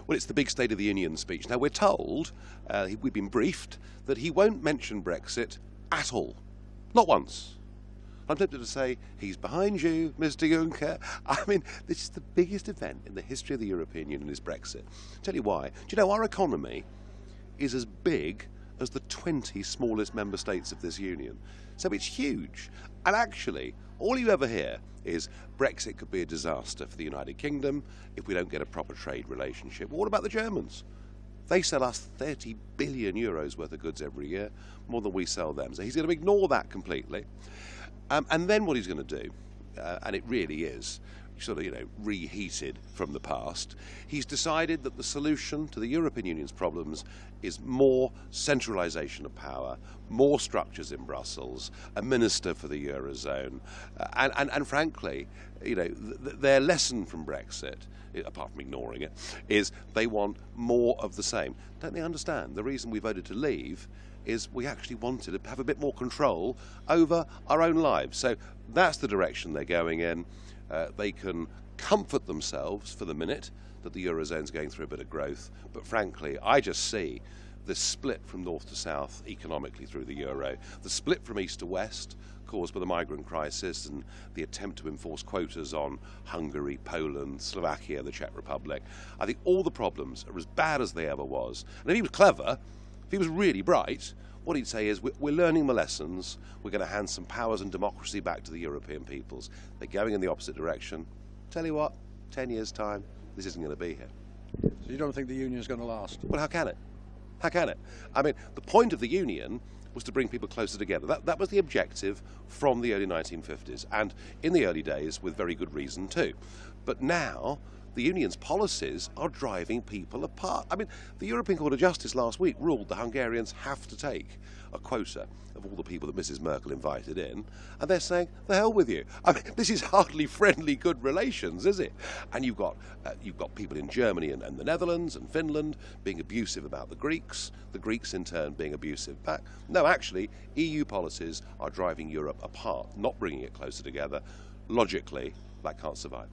Well, it's the big State of the Union speech. Now, we're told, we've been briefed, that he won't mention Brexit at all. Not once. I'm tempted to say, he's behind you, Mr. Juncker. I mean, this is the biggest event in the history of the European Union, is Brexit. Tell you why. Do you know, our economy is as big as the 20 smallest member states of this union. So it's huge. And actually, all you ever hear is Brexit could be a disaster for the United Kingdom if we don't get a proper trade relationship. Well, what about the Germans? They sell us 30 billion euros worth of goods every year, more than we sell them. So he's going to ignore that completely. And then what he's going to do, and it really is sort of, reheated from the past, he's decided that the solution to the European Union's problems is more centralisation of power, more structures in Brussels, a minister for the Eurozone, and frankly, their lesson from Brexit, apart from ignoring it, is they want more of the same. Don't they understand? The reason we voted to leave is we actually wanted to have a bit more control over our own lives. So that's the direction they're going in. They can comfort themselves for the minute that the Eurozone's going through a bit of growth, but frankly, I just see the split from north to south economically through the Euro, the split from east to west caused by the migrant crisis and the attempt to enforce quotas on Hungary, Poland, Slovakia, the Czech Republic. I think all the problems are as bad as they ever was. And if he was clever, if he was really bright, what he'd say is, we're learning the lessons, we're going to hand some powers and democracy back to the European peoples. They're going in the opposite direction. Tell you what, 10 years' time, this isn't going to be here. So you don't think the union is going to last? Well, how can it? How can it? I mean, the point of the union was to bring people closer together. That was the objective from the early 1950s, and in the early days with very good reason too. But now, the union's policies are driving people apart. I mean, the European Court of Justice last week ruled the Hungarians have to take a quota of all the people that Mrs. Merkel invited in, and they're saying, the hell with you. I mean, this is hardly friendly good relations, is it? And you've got people in Germany and the Netherlands and Finland being abusive about the Greeks in turn being abusive back. No, actually, EU policies are driving Europe apart, not bringing it closer together. Logically, that can't survive.